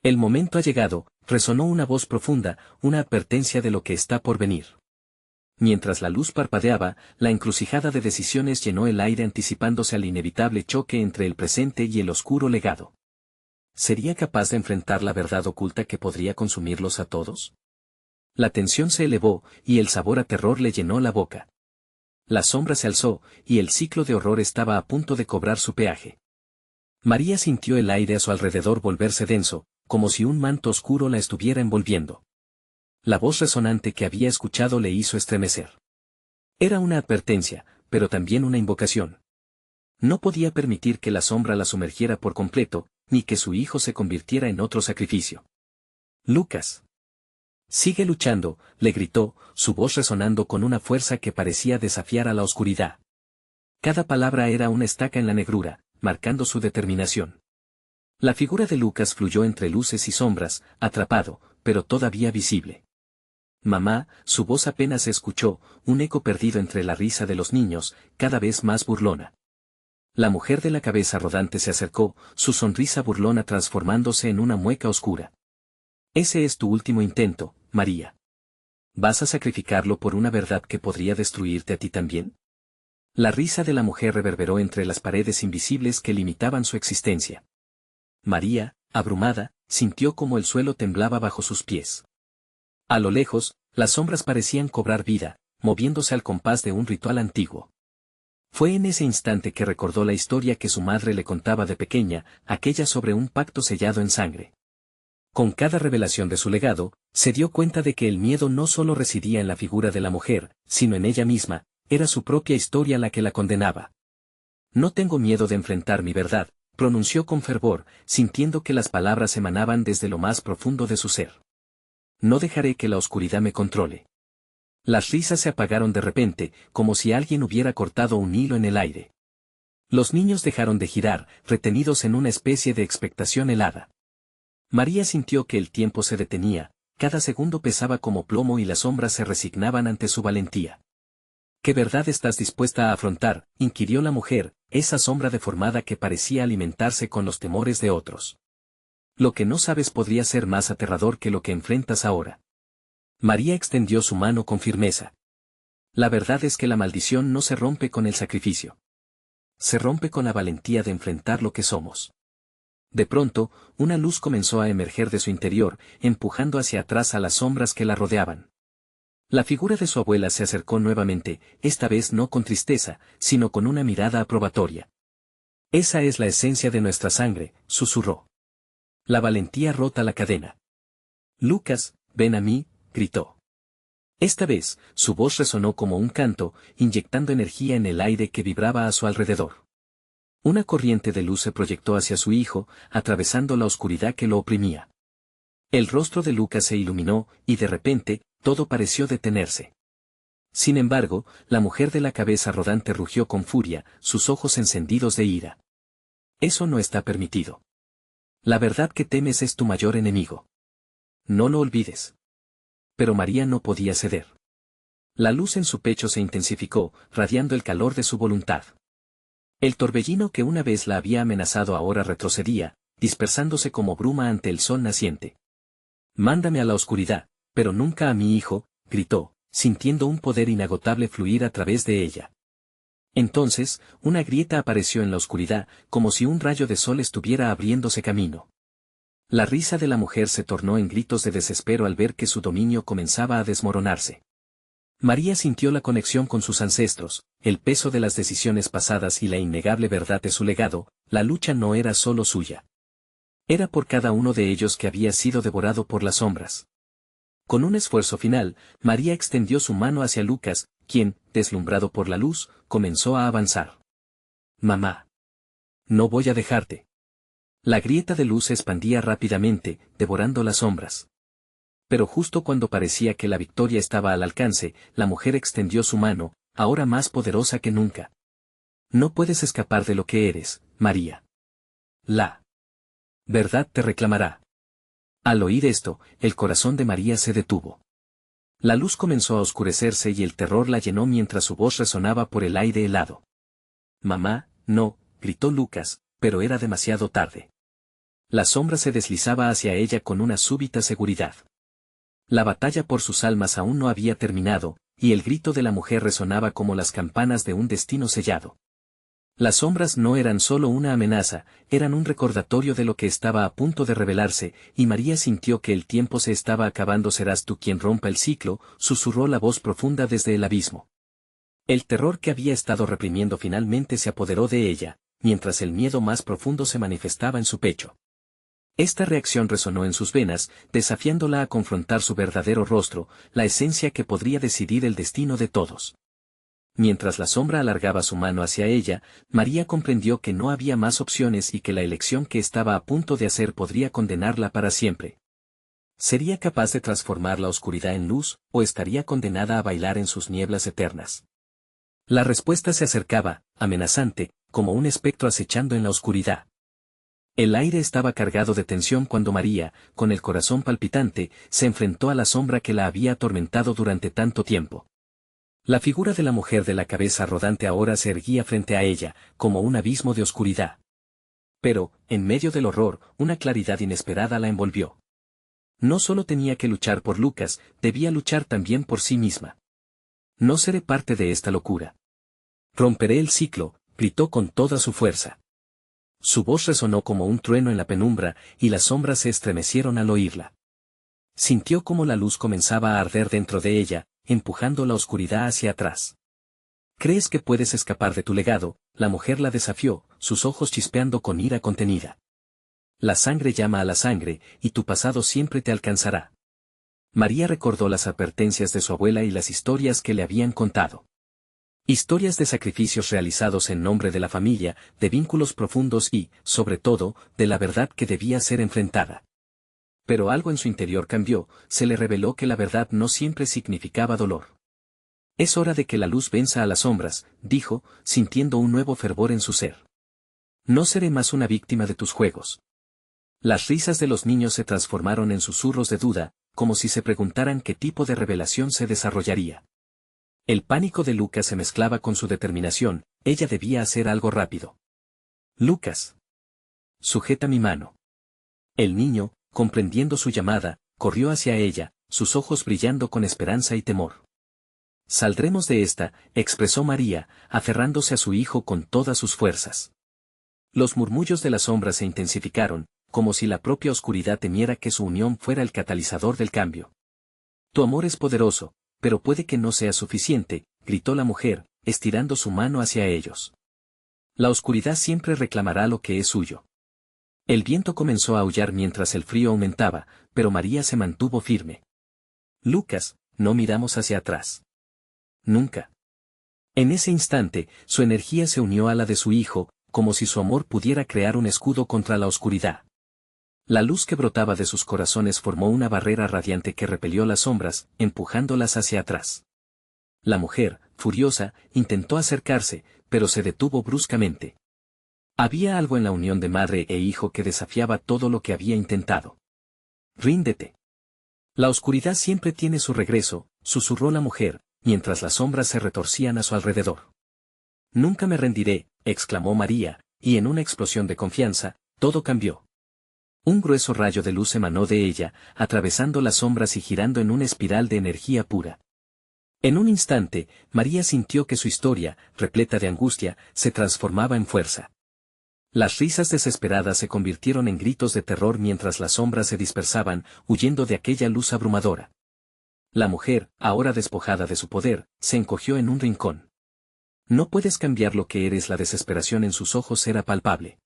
«El momento ha llegado», resonó una voz profunda, una advertencia de lo que está por venir. Mientras la luz parpadeaba, la encrucijada de decisiones llenó el aire anticipándose al inevitable choque entre el presente y el oscuro legado. ¿Sería capaz de enfrentar la verdad oculta que podría consumirlos a todos? La tensión se elevó, y el sabor a terror le llenó la boca. La sombra se alzó, y el ciclo de horror estaba a punto de cobrar su peaje. María sintió el aire a su alrededor volverse denso, como si un manto oscuro la estuviera envolviendo. La voz resonante que había escuchado le hizo estremecer. Era una advertencia, pero también una invocación. No podía permitir que la sombra la sumergiera por completo, ni que su hijo se convirtiera en otro sacrificio. «Lucas. Sigue luchando», le gritó, su voz resonando con una fuerza que parecía desafiar a la oscuridad. Cada palabra era una estaca en la negrura, marcando su determinación. La figura de Lucas fluyó entre luces y sombras, atrapado, pero todavía visible. «Mamá», su voz apenas se escuchó, un eco perdido entre la risa de los niños, cada vez más burlona. La mujer de la cabeza rodante se acercó, su sonrisa burlona transformándose en una mueca oscura. «Ese es tu último intento, María. ¿Vas a sacrificarlo por una verdad que podría destruirte a ti también?». La risa de la mujer reverberó entre las paredes invisibles que limitaban su existencia. María, abrumada, sintió como el suelo temblaba bajo sus pies. A lo lejos, las sombras parecían cobrar vida, moviéndose al compás de un ritual antiguo. Fue en ese instante que recordó la historia que su madre le contaba de pequeña, aquella sobre un pacto sellado en sangre. Con cada revelación de su legado, se dio cuenta de que el miedo no solo residía en la figura de la mujer, sino en ella misma, era su propia historia la que la condenaba. «No tengo miedo de enfrentar mi verdad», pronunció con fervor, sintiendo que las palabras emanaban desde lo más profundo de su ser. «No dejaré que la oscuridad me controle». Las risas se apagaron de repente, como si alguien hubiera cortado un hilo en el aire. Los niños dejaron de girar, retenidos en una especie de expectación helada. María sintió que el tiempo se detenía, cada segundo pesaba como plomo y las sombras se resignaban ante su valentía. «¿Qué verdad estás dispuesta a afrontar?», inquirió la mujer, esa sombra deformada que parecía alimentarse con los temores de otros. «Lo que no sabes podría ser más aterrador que lo que enfrentas ahora». María extendió su mano con firmeza. «La verdad es que la maldición no se rompe con el sacrificio. Se rompe con la valentía de enfrentar lo que somos». De pronto, una luz comenzó a emerger de su interior, empujando hacia atrás a las sombras que la rodeaban. La figura de su abuela se acercó nuevamente, esta vez no con tristeza, sino con una mirada aprobatoria. «Esa es la esencia de nuestra sangre», susurró. La valentía rota la cadena. Lucas, ven a mí, gritó. Esta vez, su voz resonó como un canto, inyectando energía en el aire que vibraba a su alrededor. Una corriente de luz se proyectó hacia su hijo, atravesando la oscuridad que lo oprimía. El rostro de Lucas se iluminó, y de repente, todo pareció detenerse. Sin embargo, la mujer de la cabeza rodante rugió con furia, sus ojos encendidos de ira. Eso no está permitido. La verdad que temes es tu mayor enemigo. No lo olvides. Pero María no podía ceder. La luz en su pecho se intensificó, radiando el calor de su voluntad. El torbellino que una vez la había amenazado ahora retrocedía, dispersándose como bruma ante el sol naciente. Mándame a la oscuridad, pero nunca a mi hijo, gritó, sintiendo un poder inagotable fluir a través de ella. Entonces, una grieta apareció en la oscuridad, como si un rayo de sol estuviera abriéndose camino. La risa de la mujer se tornó en gritos de desespero al ver que su dominio comenzaba a desmoronarse. María sintió la conexión con sus ancestros, el peso de las decisiones pasadas y la innegable verdad de su legado. La lucha no era solo suya. Era por cada uno de ellos que había sido devorado por las sombras. Con un esfuerzo final, María extendió su mano hacia Lucas, quien, deslumbrado por la luz, comenzó a avanzar. Mamá. No voy a dejarte. La grieta de luz se expandía rápidamente, devorando las sombras. Pero justo cuando parecía que la victoria estaba al alcance, la mujer extendió su mano, ahora más poderosa que nunca. No puedes escapar de lo que eres, María. La verdad te reclamará. Al oír esto, el corazón de María se detuvo. La luz comenzó a oscurecerse y el terror la llenó mientras su voz resonaba por el aire helado. Mamá, no, gritó Lucas, pero era demasiado tarde. La sombra se deslizaba hacia ella con una súbita seguridad. La batalla por sus almas aún no había terminado, y el grito de la mujer resonaba como las campanas de un destino sellado. Las sombras no eran solo una amenaza, eran un recordatorio de lo que estaba a punto de revelarse, y María sintió que el tiempo se estaba acabando. Serás tú quien rompa el ciclo, susurró la voz profunda desde el abismo. El terror que había estado reprimiendo finalmente se apoderó de ella, mientras el miedo más profundo se manifestaba en su pecho. Esta reacción resonó en sus venas, desafiándola a confrontar su verdadero rostro, la esencia que podría decidir el destino de todos. Mientras la sombra alargaba su mano hacia ella, María comprendió que no había más opciones y que la elección que estaba a punto de hacer podría condenarla para siempre. ¿Sería capaz de transformar la oscuridad en luz, o estaría condenada a bailar en sus nieblas eternas? La respuesta se acercaba, amenazante, como un espectro acechando en la oscuridad. El aire estaba cargado de tensión cuando María, con el corazón palpitante, se enfrentó a la sombra que la había atormentado durante tanto tiempo. La figura de la mujer de la cabeza rodante ahora se erguía frente a ella, como un abismo de oscuridad. Pero, en medio del horror, una claridad inesperada la envolvió. No solo tenía que luchar por Lucas, debía luchar también por sí misma. No seré parte de esta locura. Romperé el ciclo, gritó con toda su fuerza. Su voz resonó como un trueno en la penumbra, y las sombras se estremecieron al oírla. Sintió como la luz comenzaba a arder dentro de ella, empujando la oscuridad hacia atrás. ¿Crees que puedes escapar de tu legado? La mujer la desafió, sus ojos chispeando con ira contenida. La sangre llama a la sangre, y tu pasado siempre te alcanzará. María recordó las advertencias de su abuela y las historias que le habían contado. Historias de sacrificios realizados en nombre de la familia, de vínculos profundos y, sobre todo, de la verdad que debía ser enfrentada. Pero algo en su interior cambió, se le reveló que la verdad no siempre significaba dolor. Es hora de que la luz venza a las sombras, dijo, sintiendo un nuevo fervor en su ser. No seré más una víctima de tus juegos. Las risas de los niños se transformaron en susurros de duda, como si se preguntaran qué tipo de revelación se desarrollaría. El pánico de Lucas se mezclaba con su determinación, ella debía hacer algo rápido. Lucas. Sujeta mi mano. El niño, comprendiendo su llamada, corrió hacia ella, sus ojos brillando con esperanza y temor. Saldremos de esta, expresó María, aferrándose a su hijo con todas sus fuerzas. Los murmullos de la sombra se intensificaron, como si la propia oscuridad temiera que su unión fuera el catalizador del cambio. Tu amor es poderoso, pero puede que no sea suficiente, gritó la mujer, estirando su mano hacia ellos. La oscuridad siempre reclamará lo que es suyo. El viento comenzó a aullar mientras el frío aumentaba, pero María se mantuvo firme. Lucas, no miramos hacia atrás. Nunca. En ese instante, su energía se unió a la de su hijo, como si su amor pudiera crear un escudo contra la oscuridad. La luz que brotaba de sus corazones formó una barrera radiante que repelió las sombras, empujándolas hacia atrás. La mujer, furiosa, intentó acercarse, pero se detuvo bruscamente. Había algo en la unión de madre e hijo que desafiaba todo lo que había intentado. Ríndete. La oscuridad siempre tiene su regreso, susurró la mujer, mientras las sombras se retorcían a su alrededor. Nunca me rendiré, exclamó María, y en una explosión de confianza, todo cambió. Un grueso rayo de luz emanó de ella, atravesando las sombras y girando en una espiral de energía pura. En un instante, María sintió que su historia, repleta de angustia, se transformaba en fuerza. Las risas desesperadas se convirtieron en gritos de terror mientras las sombras se dispersaban, huyendo de aquella luz abrumadora. La mujer, ahora despojada de su poder, se encogió en un rincón. No puedes cambiar lo que eres. La desesperación en sus ojos era palpable.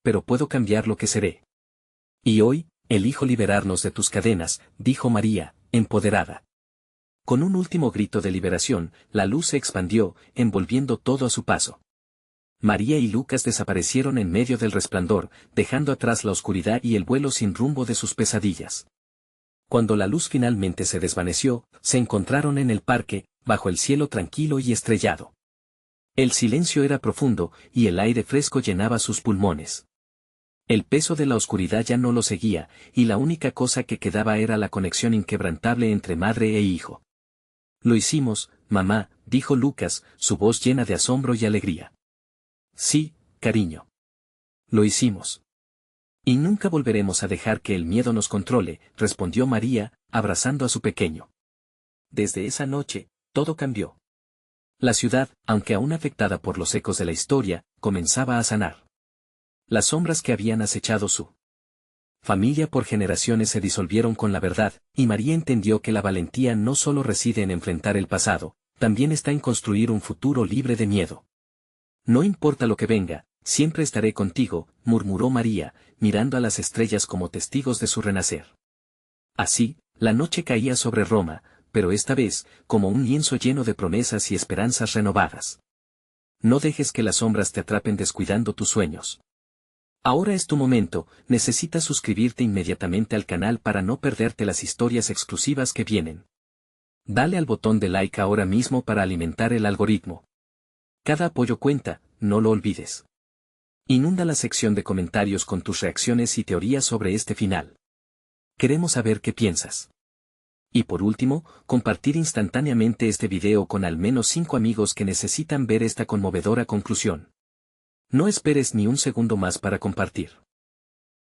Pero puedo cambiar lo que seré. Y hoy, elijo liberarnos de tus cadenas, dijo María, empoderada. Con un último grito de liberación, la luz se expandió, envolviendo todo a su paso. María y Lucas desaparecieron en medio del resplandor, dejando atrás la oscuridad y el vuelo sin rumbo de sus pesadillas. Cuando la luz finalmente se desvaneció, se encontraron en el parque, bajo el cielo tranquilo y estrellado. El silencio era profundo, y el aire fresco llenaba sus pulmones. El peso de la oscuridad ya no lo seguía, y la única cosa que quedaba era la conexión inquebrantable entre madre e hijo. Lo hicimos, mamá, dijo Lucas, su voz llena de asombro y alegría. Sí, cariño. Lo hicimos. Y nunca volveremos a dejar que el miedo nos controle, respondió María, abrazando a su pequeño. Desde esa noche, todo cambió. La ciudad, aunque aún afectada por los ecos de la historia, comenzaba a sanar. Las sombras que habían acechado su familia por generaciones se disolvieron con la verdad, y María entendió que la valentía no solo reside en enfrentar el pasado, también está en construir un futuro libre de miedo. No importa lo que venga, siempre estaré contigo, murmuró María, mirando a las estrellas como testigos de su renacer. Así, la noche caía sobre Roma, pero esta vez, como un lienzo lleno de promesas y esperanzas renovadas. No dejes que las sombras te atrapen descuidando tus sueños. Ahora es tu momento, necesitas suscribirte inmediatamente al canal para no perderte las historias exclusivas que vienen. Dale al botón de like ahora mismo para alimentar el algoritmo. Cada apoyo cuenta, no lo olvides. Inunda la sección de comentarios con tus reacciones y teorías sobre este final. Queremos saber qué piensas. Y por último, compartir instantáneamente este video con al menos 5 amigos que necesitan ver esta conmovedora conclusión. No esperes ni un segundo más para compartir.